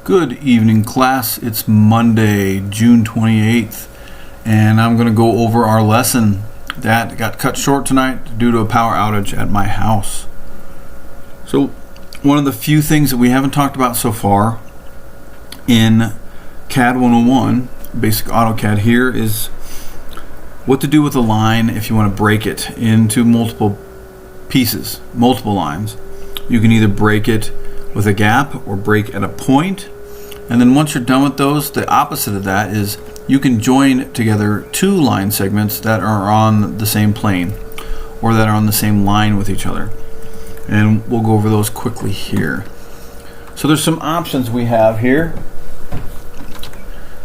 Good evening, class. It's Monday, June 28th, and I'm going to go over our lesson that got cut short tonight due to a power outage at my house. So, one of the few things that we haven't talked about so far in CAD 101, Basic AutoCAD here, is what to do with a line if you want to break it into multiple pieces, multiple lines. You can either break it with a gap or break at a point. And then once you're done with those, the opposite of that is you can join together two line segments that are on the same plane or that are on the same line with each other. And we'll go over those quickly here. So there's some options we have here.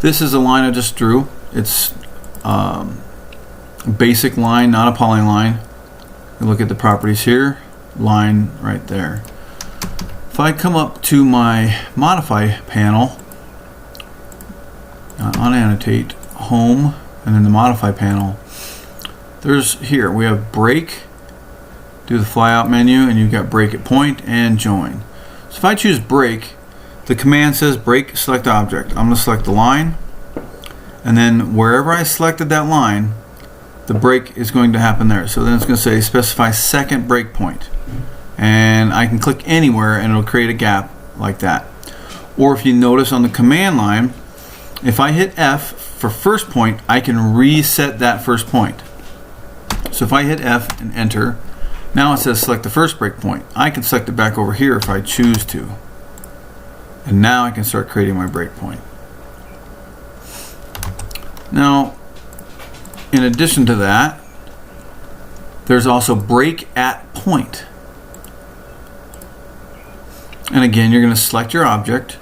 This is a line I just drew. It's a basic line, not a polyline. You look at the properties here, line right there. If I come up to my modify panel, unannotate, home, and then the modify panel, there's here we have break, do the flyout menu, and you've got break at point and join. So if I choose break, the command says break select object. I'm going to select the line, and then wherever I selected that line, the break is going to happen there. So then it's going to say specify second break point. And I can click anywhere and it'll create a gap like that. Or if you notice on the command line, if I hit F for first point, I can reset that first point. So if I hit F and enter, now it says select the first breakpoint. I can select it back over here if I choose to. And now I can start creating my breakpoint. Now, in addition to that, there's also break at point. And again, you're going to select your object,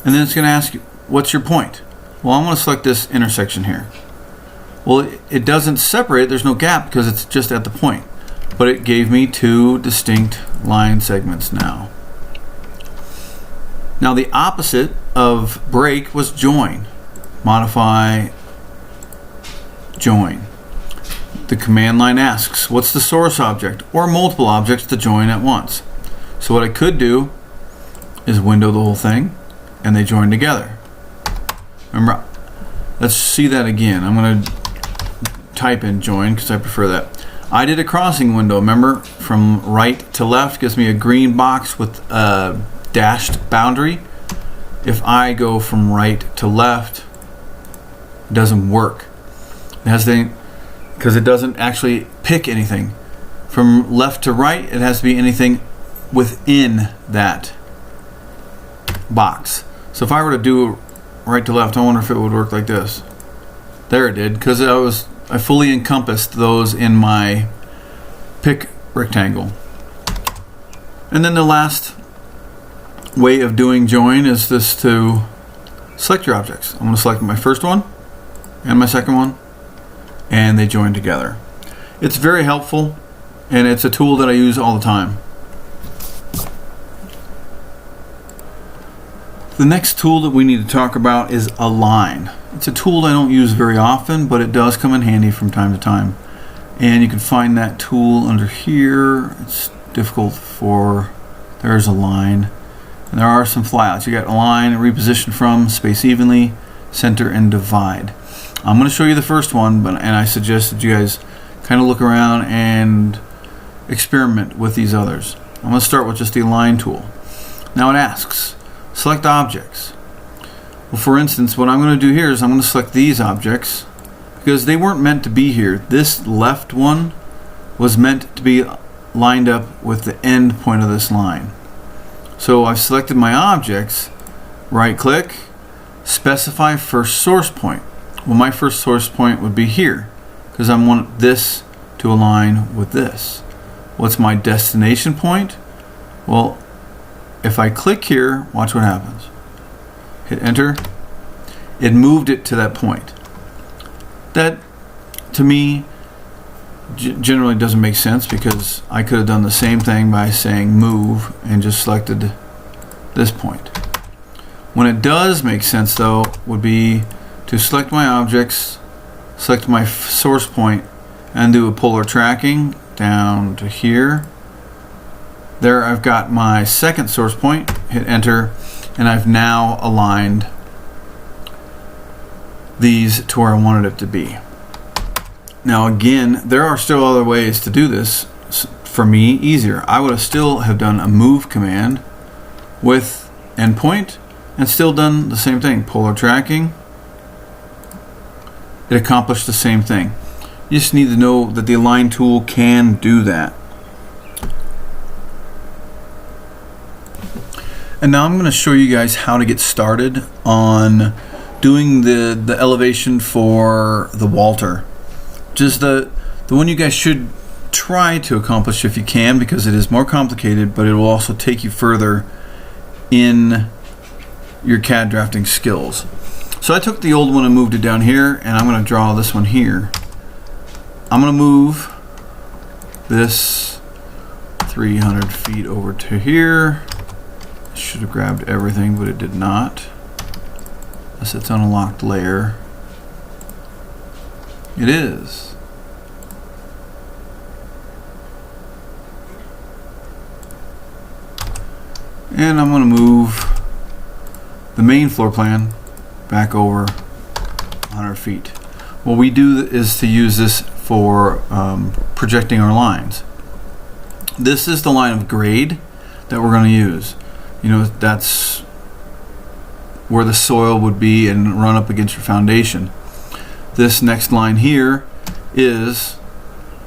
and then it's going to ask you, what's your point? Well, I'm going to select this intersection here. Well, it doesn't separate, there's no gap because it's just at the point. But it gave me two distinct line segments now. Now the opposite of break was join. Modify, join. The command line asks, what's the source object or multiple objects to join at once? So what I could do is window the whole thing and they join together. Remember, let's see that again. I'm going to type in join because I prefer that. I did a crossing window, remember, from right to left gives me a green box with a dashed boundary. If I go from right to left, it doesn't work. It has because it doesn't actually pick anything. From left to right, it has to be anything within that box. So if I were to do right to left, I wonder if it would work like this. There it did, because I fully encompassed those in my pick rectangle. And then the last way of doing join is this to select your objects. I'm going to select my first one and my second one, and they join together. It's very helpful, and it's a tool that I use all the time. The next tool that we need to talk about is Align. It's a tool I don't use very often, but it does come in handy from time to time. And you can find that tool under here. It's difficult there's Align. And there are some flyouts. You got Align, reposition from, space evenly, center, and divide. I'm going to show you the first one, and I suggest that you guys kind of look around and experiment with these others. I'm going to start with just the Align tool. Now it asks, select objects. Well, for instance, what I'm going to do here is I'm going to select these objects because they weren't meant to be here. This left one was meant to be lined up with the end point of this line. So I've selected my objects, right click, specify first source point. Well, my first source point would be here because I want this to align with this. What's my destination point? Well, if I click here, watch what happens. Hit enter. It moved it to that point. That, to me, generally doesn't make sense because I could have done the same thing by saying move and just selected this point. When it does make sense, though, would be to select my objects, select my source point, and do a polar tracking down to here. There I've got my second source point, hit enter, and I've now aligned these to where I wanted it to be. Now again, there are still other ways to do this. For me, easier. I would have still have done a move command with endpoint and still done the same thing. Polar tracking. It accomplished the same thing. You just need to know that the align tool can do that. And now I'm going to show you guys how to get started on doing the elevation for the Walter. Which is the one you guys should try to accomplish if you can, because it is more complicated, but it will also take you further in your CAD drafting skills. So I took the old one and moved it down here, and I'm going to draw this one here. I'm going to move this 300 feet over to here. Should have grabbed everything, but it did not. Unless it's on a locked layer. It is. And I'm going to move the main floor plan back over 100 feet. What we do is to use this for projecting our lines. This is the line of grade that we're going to use. You know, that's where the soil would be and run up against your foundation. This next line here is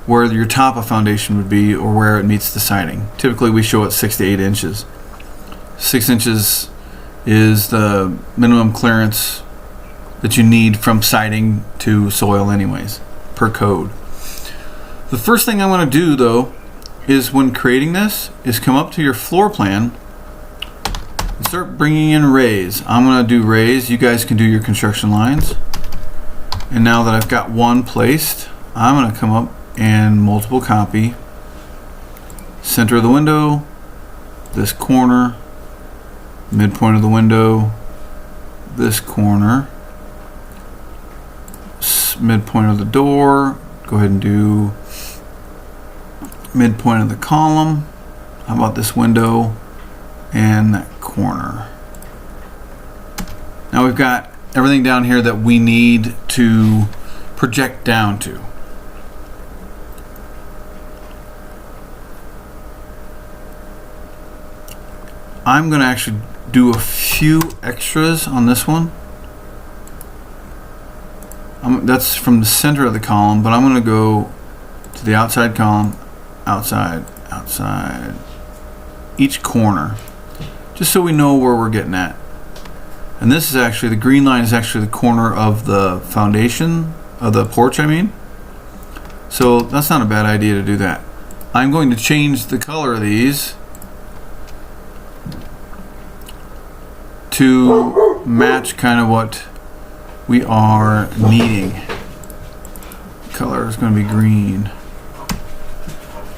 where your top of foundation would be, or where it meets the siding. Typically we show it 6 to 8 inches. 6 inches is the minimum clearance that you need from siding to soil anyways, per code. The first thing I'm going to do though is, when creating this, is come up to your floor plan and start bringing in rays. I'm going to do rays. You guys can do your construction lines. And now that I've got one placed, I'm going to come up and multiple copy, center of the window, this corner, midpoint of the window, this corner, midpoint of the door. Go ahead and do midpoint of the column. How about this window and that corner? Now we've got everything down here that we need to project down to. I'm going to actually do a few extras on this one. That's from the center of the column, but I'm going to go to the outside column, outside, outside, each corner, just so we know where we're getting at. And this is actually, the green line is actually the corner of the foundation, of the porch I mean. So that's not a bad idea to do that. I'm going to change the color of these to match kind of what we are needing. Color is going to be green.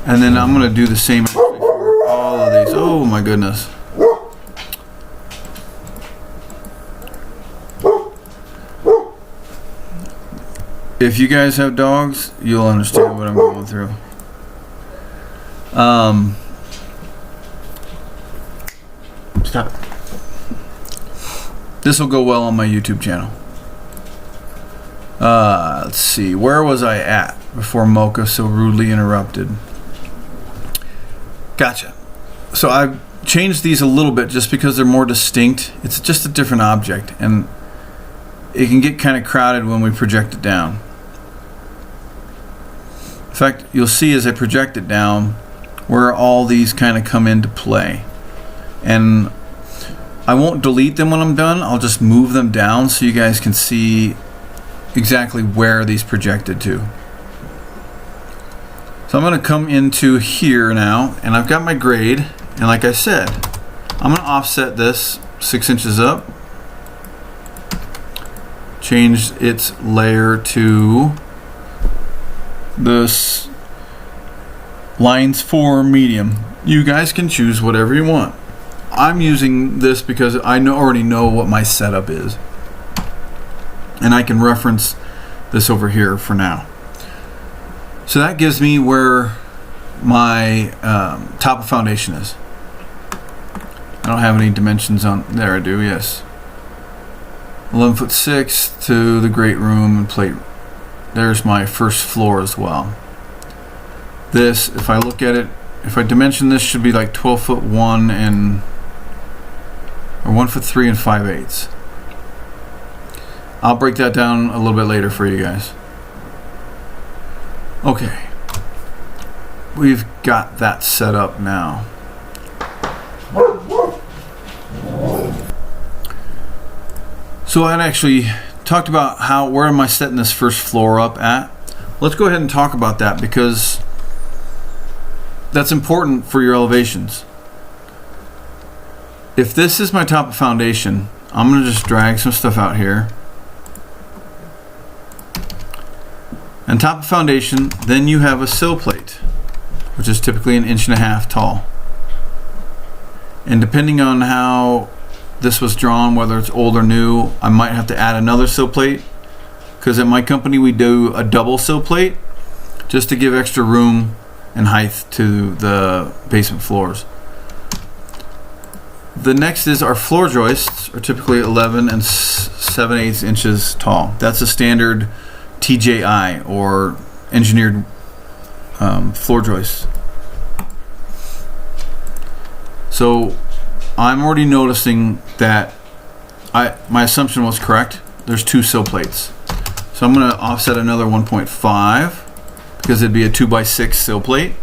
And then I'm going to do the same for all of these. Oh my goodness. If you guys have dogs, you'll understand what I'm going through. Stop it. This will go well on my YouTube channel. Let's see. Where was I at before Mocha so rudely interrupted? Gotcha. So I've changed these a little bit just because they're more distinct. It's just a different object, and it can get kind of crowded when we project it down. In fact, you'll see as I project it down where all these kind of come into play. And I won't delete them when I'm done. I'll just move them down so you guys can see exactly where these projected to. So I'm going to come into here now, and I've got my grade, and like I said, I'm going to offset this 6 inches up, change its layer to this lines 4 medium. You guys can choose whatever you want. I'm using this because I already know what my setup is, and I can reference this over here for now. So that gives me where my top of foundation is. I don't have any dimensions on there. I do, yes. 11'6" to the great room and plate. There's my first floor as well. This, if I look at it, if I dimension this, should be like 12'1" and or 1'3" and 5/8. I'll break that down a little bit later for you guys. Okay, we've got that set up now. So I'd actually talked about where am I setting this first floor up at. Let's go ahead and talk about that because that's important for your elevations. If this is my top of foundation, I'm going to just drag some stuff out here. And top of foundation, then you have a sill plate, which is typically 1.5 inches tall. And depending on how this was drawn, whether it's old or new, I might have to add another sill plate, because at my company we do a double sill plate just to give extra room and height to the basement floors. The next is our floor joists are typically 11 and 7/8 inches tall. That's a standard TJI or engineered floor joist. So I'm already noticing that my assumption was correct. There's 2 sill plates. So I'm going to offset another 1.5 because it'd be a 2x6 sill plate.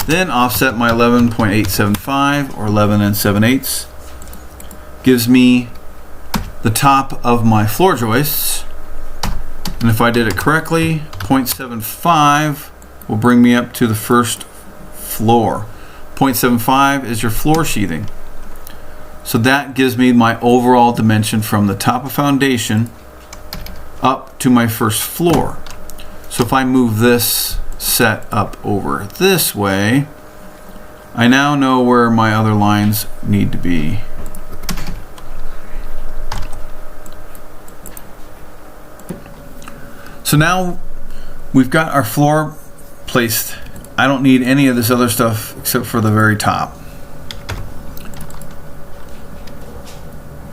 Then offset my 11.875 or 11 and 7/8. Gives me the top of my floor joists. And if I did it correctly, 0.75 will bring me up to the first floor. 0.75 is your floor sheathing. So that gives me my overall dimension from the top of foundation up to my first floor. So if I move this set up over this way, I now know where my other lines need to be. So now we've got our floor placed. I don't need any of this other stuff except for the very top.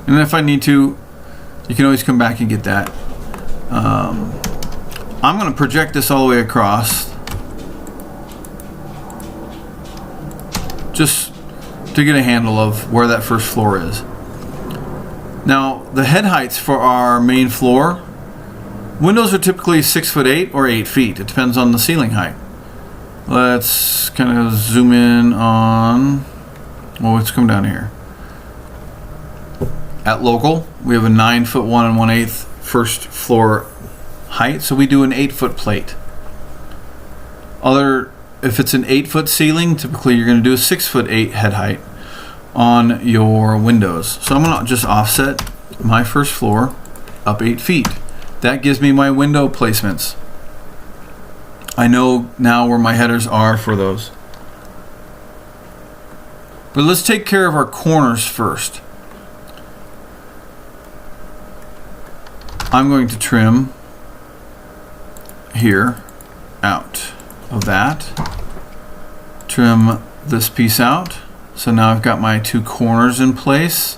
And if I need to, you can always come back and get that. I'm going to project this all the way across just to get a handle of where that first floor is. Now, the head heights for our main floor, windows are typically 6'8" or 8 feet. It depends on the ceiling height. Let's kind of zoom in on, well, let's come down here. At local, we have a 9'1" and 1/8" first floor height, so we do an 8-foot plate. If it's an 8-foot ceiling, typically you're going to do a 6'8" head height on your windows. So I'm going to just offset my first floor up 8 feet. That gives me my window placements. I know now where my headers are for those. But let's take care of our corners first. I'm going to trim here out of that. Trim this piece out. So now I've got my 2 corners in place.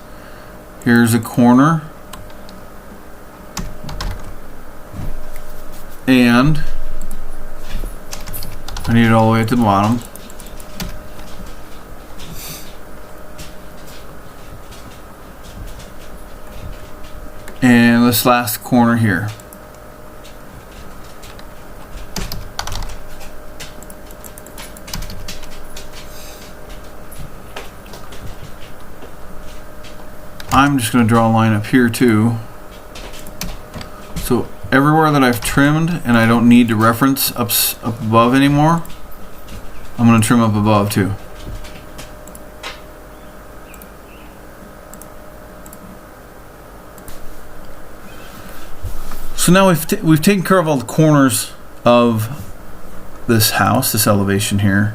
Here's a corner. And I need it all the way to the bottom. And this last corner here. I'm just going to draw a line up here too. So everywhere that I've trimmed and I don't need to reference up above anymore, I'm going to trim up above too. So now we've taken care of all the corners of this house, this elevation here.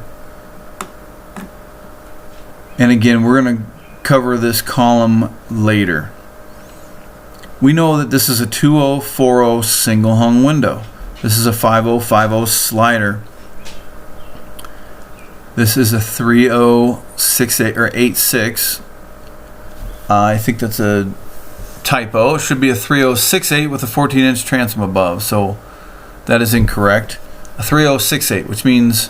And again, we're going to cover this column later. We know that this is a 2040 single hung window. This is a 5050 slider. This is a 3068 or 86 I think that's a typo. It should be a 3068 with a 14-inch transom above, so that is incorrect. A 3068, which means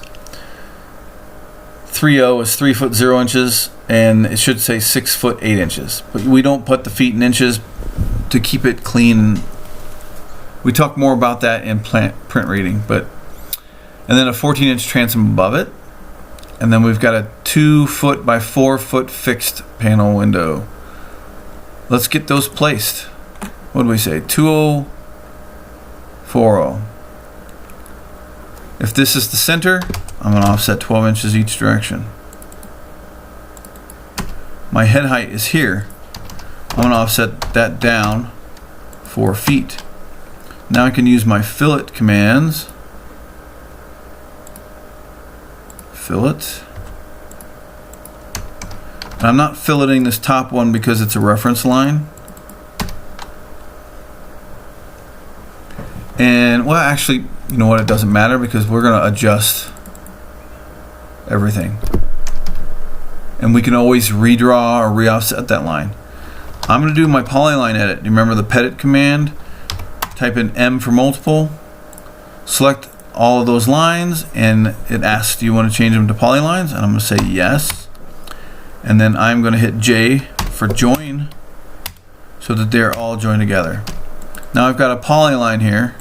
30 is 3 foot 0 inches, and it should say 6 foot 8 inches. But we don't put the feet in inches to keep it clean. We talk more about that in print reading, and then a 14-inch transom above it, and then we've got a 2 foot by 4 foot fixed panel window. Let's get those placed. What do we say? 2040. If this is the center, I'm going to offset 12 inches each direction. My head height is here. I'm going to offset that down 4 feet. Now I can use my fillet commands. Fillet. And I'm not filleting this top one because it's a reference line. And well, actually, you know what? It doesn't matter because we're going to adjust everything. And we can always redraw or re-offset that line. I'm going to do my polyline edit. You remember the pedit command? Type in M for multiple. Select all of those lines, and it asks, do you want to change them to polylines? And I'm going to say yes. And then I'm going to hit J for join so that they're all joined together. Now I've got a polyline here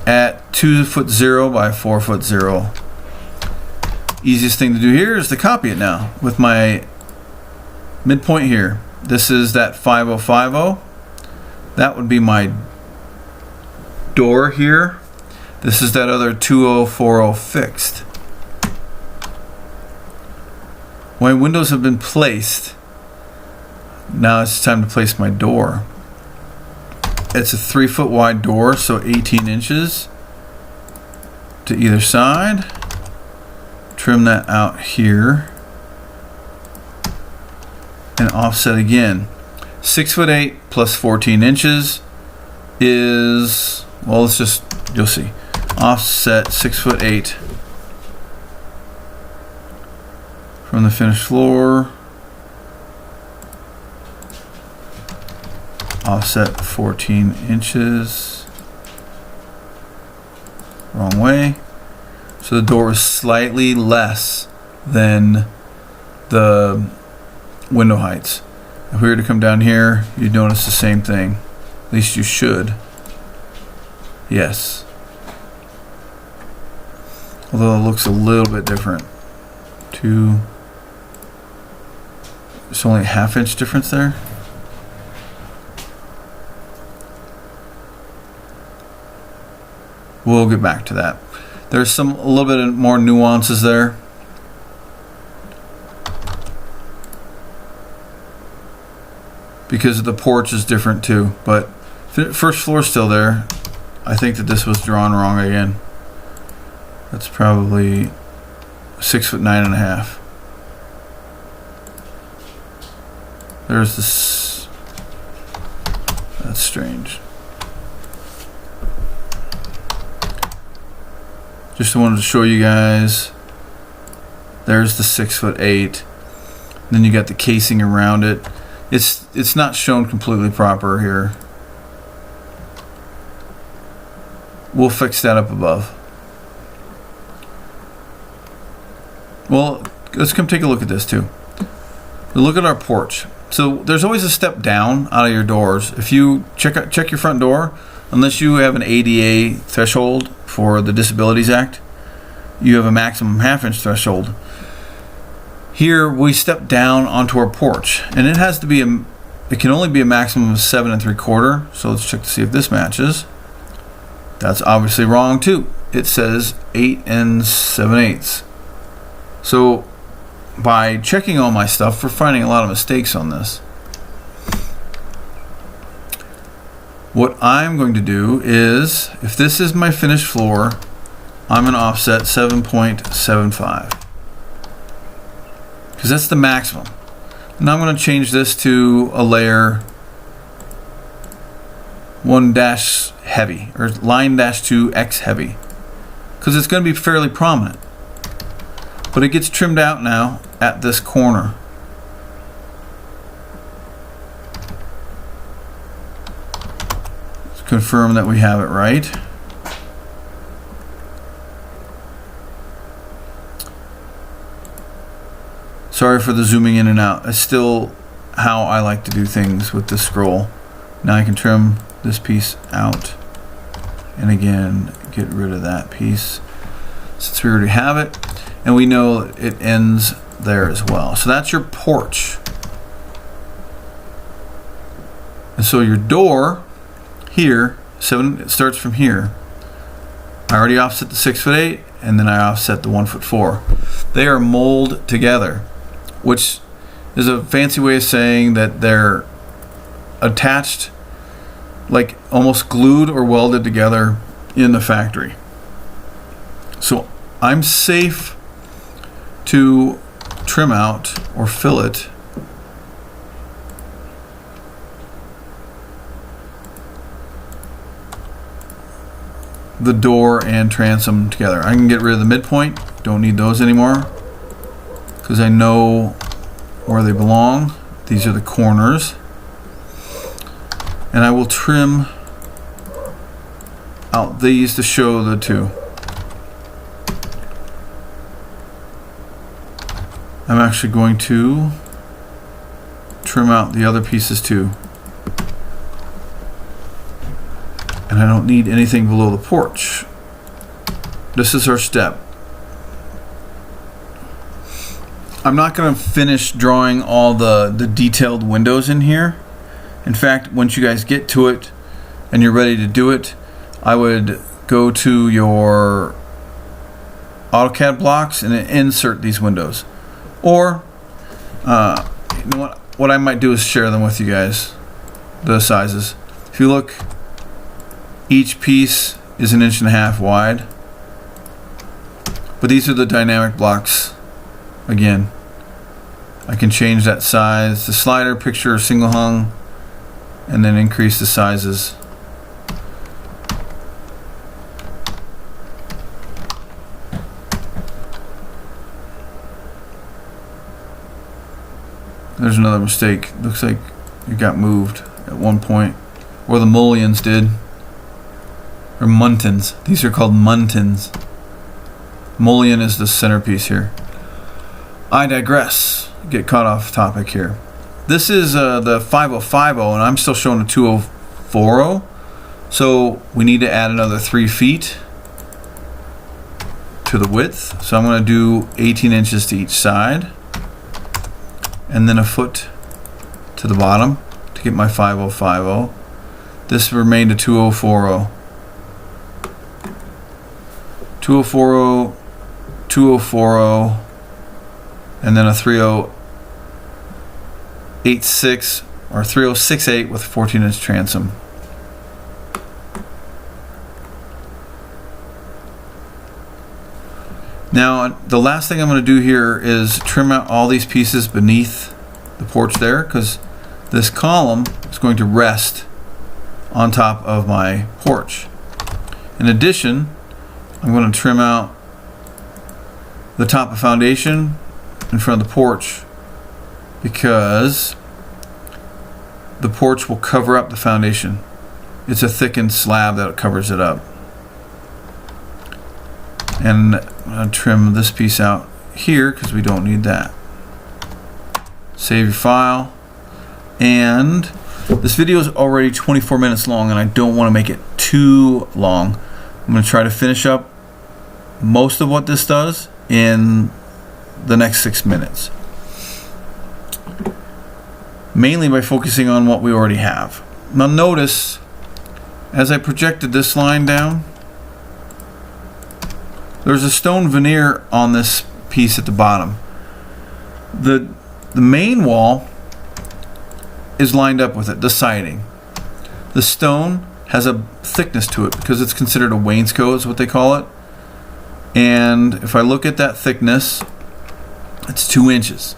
at 2 foot 0 by 4 foot 0. Easiest thing to do here is to copy it now with my midpoint here. This is that 5050. That would be my door here. This is that other 2040 fixed. My windows have been placed. Now it's time to place my door. It's a 3 foot wide door, so 18 inches to either side. Trim that out here and offset again. 6 foot 8 plus 14 inches is, well, let's just, you'll see, offset 6 foot 8 from the finished floor. Offset 14 inches. Wrong way. So the door is slightly less than the window heights. If we were to come down here, you'd notice the same thing. At least you should. Yes. Although it looks a little bit different. There's only a ½ inch difference there. We'll get back to that. There's a little bit more nuances there. Because the porch is different too, but first floor is still there. I think that this was drawn wrong again. That's probably 6 foot 9.5. There's this. That's strange. Just wanted to show you guys. There's the 6 foot 8. Then you got the casing around it. It's not shown completely proper here. We'll fix that up above. Well, let's come take a look at this too. Look at our porch. So there's always a step down out of your doors. If you check your front door, unless you have an ADA threshold for the Disabilities Act, you have a maximum ½ inch threshold. Here we step down onto our porch, and it has to be it can only be a maximum of 7 3/4. So let's check to see if this matches. That's obviously wrong too. It says 8 7/8. So by checking all my stuff, we're finding a lot of mistakes on this. What I'm going to do is, if this is my finished floor, I'm going to offset 7.75. Because that's the maximum. Now I'm going to change this to a layer 1 dash heavy, or line dash 2 X heavy, because it's going to be fairly prominent. But it gets trimmed out now, at this corner. Let's confirm that we have it right. Sorry for the zooming in and out. It's still how I like to do things with the scroll. Now I can trim this piece out and again get rid of that piece since we already have it, and we know it ends there as well. So that's your porch. And so your door here, it starts from here. I already offset the 6'8", and then I offset the 1'4". They are molded together, which is a fancy way of saying that they're attached, like almost glued or welded together in the factory. So I'm safe to trim out or fillet the door and transom together. I can get rid of the midpoint, don't need those anymore because I know where they belong. These are the corners, and I will trim out these to show the two. I'm actually going to trim out the other pieces too. And I don't need anything below the porch. This is our step. I'm not going to finish drawing all the detailed windows in here. In fact, once you guys get to it and you're ready to do it, I would go to your AutoCAD blocks and insert these windows. Or, you know what I might do is share them with you guys, the sizes. If you look, each piece is 1.5 inches wide. But these are the dynamic blocks. Again, I can change that size. The slider, picture, single hung, and then increase the sizes. There's another mistake. Looks like it got moved at one point. Or the mullions did. Or muntins. These are called muntins. Mullion is the centerpiece here. I digress. Get caught off topic here. This is the 5050 and I'm still showing a 2040. So we need to add another 3 feet to the width. So I'm going to do 18 inches to each side. And then a foot to the bottom to get my 5050. This remained a 2040. 2040, 2040, and then a 3086 or 3068 with a 14-inch transom. Now, the last thing I'm going to do here is trim out all these pieces beneath the porch there, because this column is going to rest on top of my porch. In addition, I'm going to trim out the top of foundation in front of the porch, because the porch will cover up the foundation. It's a thickened slab that covers it up. And I'm going to trim this piece out here because we don't need that. Save your file. And this video is already 24 minutes long and I don't want to make it too long. I'm going to try to finish up most of what this does in the next 6 minutes. Mainly by focusing on what we already have. Now notice, as I projected this line down, there's a stone veneer on this piece at the bottom. The main wall is lined up with it, the siding. The stone has a thickness to it because it's considered a wainscot is what they call it. And if I look at that thickness, it's 2 inches.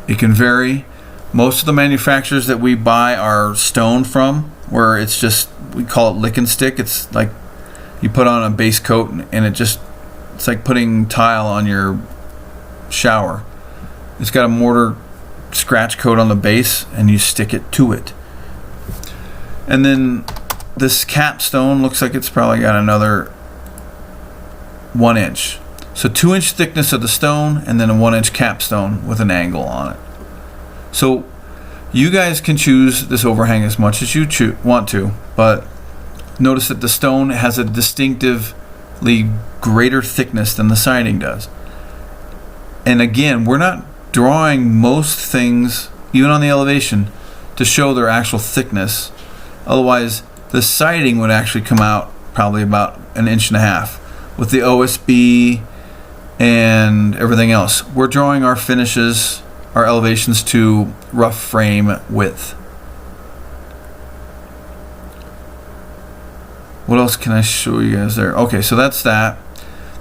It can vary. Most of the manufacturers that we buy are stone from, where it's just, we call it lick and stick. It's like you put on a base coat and it's like putting tile on your shower. It's got a mortar scratch coat on the base, and you stick it to it. And then this capstone looks like it's probably got another 1 inch. So 2-inch thickness of the stone, and then a 1-inch capstone with an angle on it. So you guys can choose this overhang as much as you want to, but notice that the stone has a distinctively greater thickness than the siding does. And again, we're not drawing most things, even on the elevation, to show their actual thickness. Otherwise, the siding would actually come out probably about 1.5 inches with the OSB and everything else. We're drawing our finishes, our elevations to rough frame width. What else can I show you guys there? Okay, so that's that.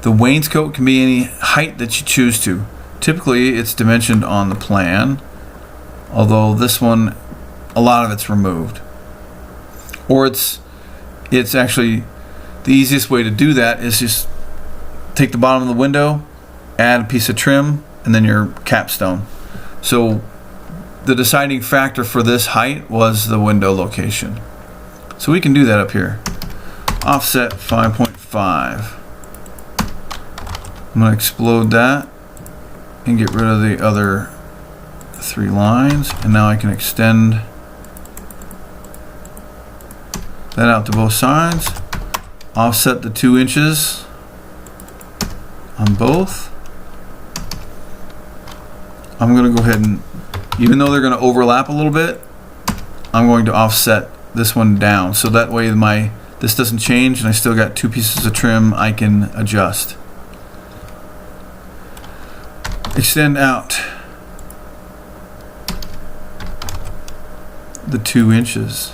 The wainscot can be any height that you choose to. Typically, it's dimensioned on the plan, although this one, a lot of it's removed. Or it's actually, the easiest way to do that is just take the bottom of the window, add a piece of trim, and then your capstone. So the deciding factor for this height was the window location. So we can do that up here. Offset 5.5. I'm going to explode that and get rid of the other 3 lines, and now I can extend that out to both sides. Offset the 2 inches on both. I'm going to go ahead and, even though they're going to overlap a little bit, I'm going to offset this one down, so that way this doesn't change and I still got 2 pieces of trim I can adjust. Extend out the 2 inches.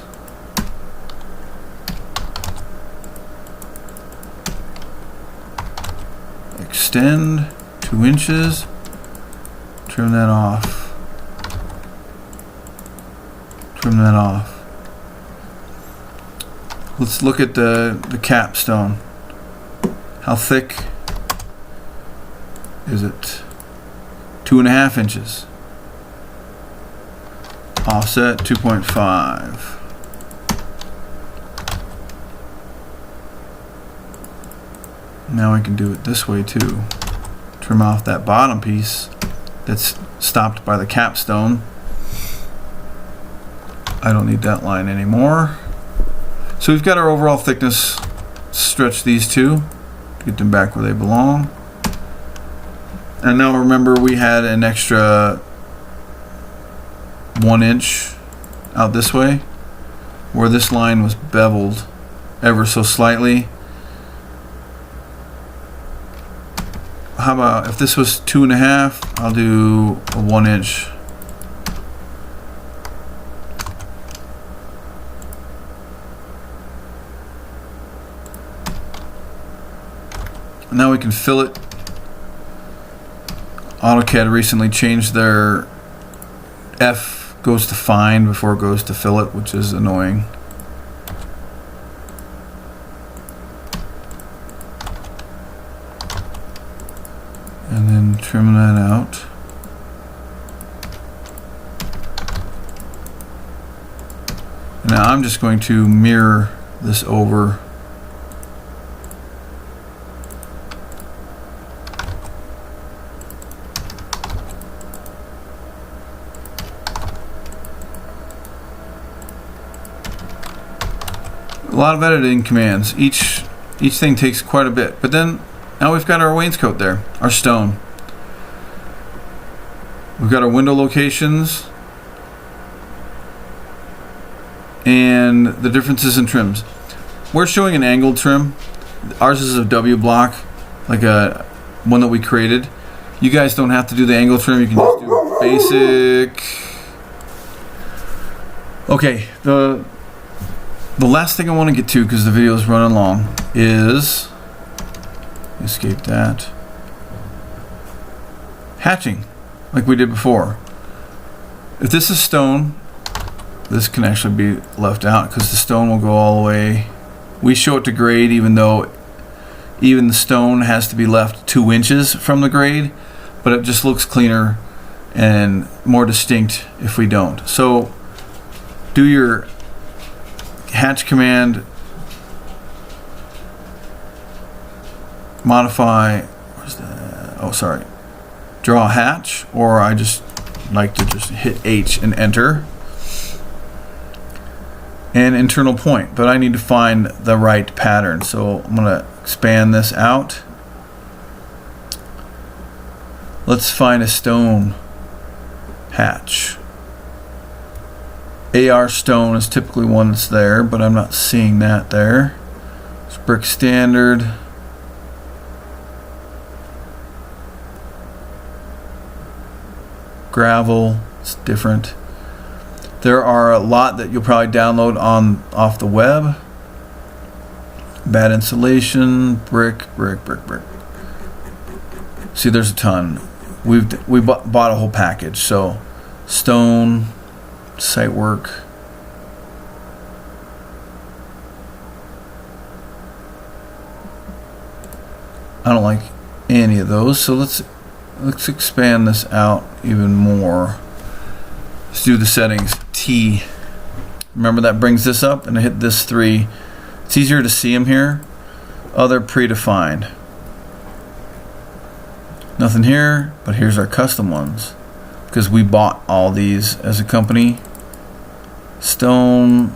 Extend 2 inches. Trim that off. Trim that off. Let's look at the capstone. How thick is it? 2.5 inches. Offset 2.5. Now I can do it this way too. Trim off that bottom piece that's stopped by the capstone. I don't need that line anymore. So we've got our overall thickness. Stretch these two, get them back where they belong. And now remember, we had an extra 1 inch out this way where this line was beveled ever so slightly. How about if this was 2.5, I'll do a 1 inch. Now we can fill it. AutoCAD recently changed their F goes to find before it goes to fill it, which is annoying. And then trim that out. Now I'm just going to mirror this over. A lot of editing commands. Each thing takes quite a bit. But then now we've got our wainscot there, our stone. We've got our window locations and the differences in trims. We're showing an angled trim. Ours is a W block, like a one that we created. You guys don't have to do the angle trim. You can just do basic. Okay, the last thing I want to get to, because the video is running long, is, escape that, hatching, like we did before. If this is stone, this can actually be left out because the stone will go all the way. We show it to grade, even though even the stone has to be left 2 inches from the grade, but it just looks cleaner and more distinct if we don't. So do your hatch command, modify, where's that? Oh, sorry. Draw a hatch, or I just like to just hit H and enter. And internal point, but I need to find the right pattern. So I'm gonna expand this out. Let's find a stone hatch. AR stone is typically one that's there, but I'm not seeing that there. It's brick standard. Gravel, it's different. There are a lot that you'll probably download off the web. Bad insulation, brick. See, there's a ton. We bought a whole package. So stone, site work. I don't like any of those. So let's expand this out even more. Let's do the settings. T. Remember, that brings this up, and I hit this 3. It's easier to see them here. Other predefined. Nothing here, but here's our custom ones, because we bought all these as a company. Stone.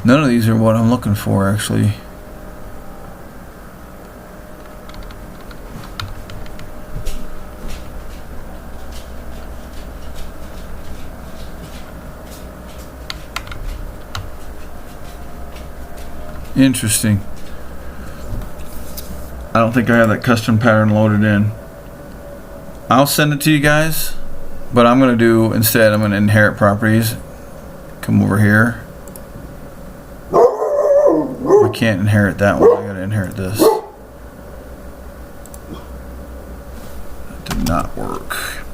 None of these are what I'm looking for, actually. Interesting. I don't think I have that custom pattern loaded in. I'll send it to you guys, but I'm going to do, instead, I'm going to inherit properties. Come over here. I can't inherit that one. I got to inherit this. That did not work.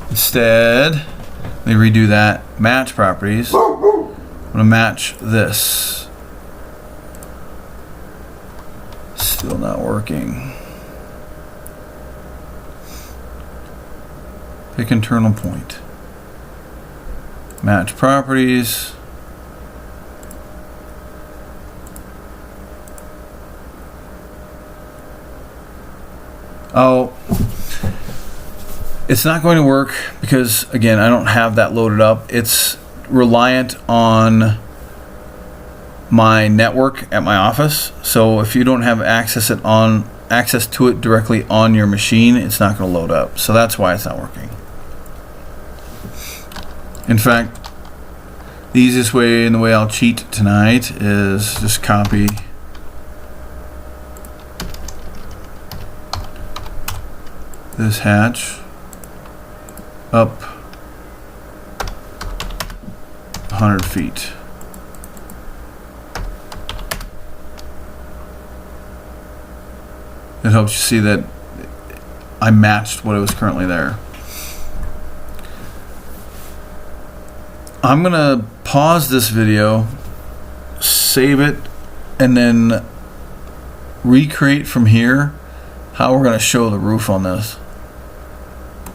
Instead, let me redo that. Match properties. I'm going to match this. Still not working. Pick internal point. Match properties. Oh, it's not going to work because, again, I don't have that loaded up. It's reliant on my network at my office. So if you don't have access to it directly on your machine, it's not going to load up. So that's why it's not working. In fact, the easiest way, and the way I'll cheat tonight, is just copy this hatch up 100 feet. It helps you see that I matched what was currently there. I'm gonna pause this video, save it, and then recreate from here how we're gonna show the roof on this.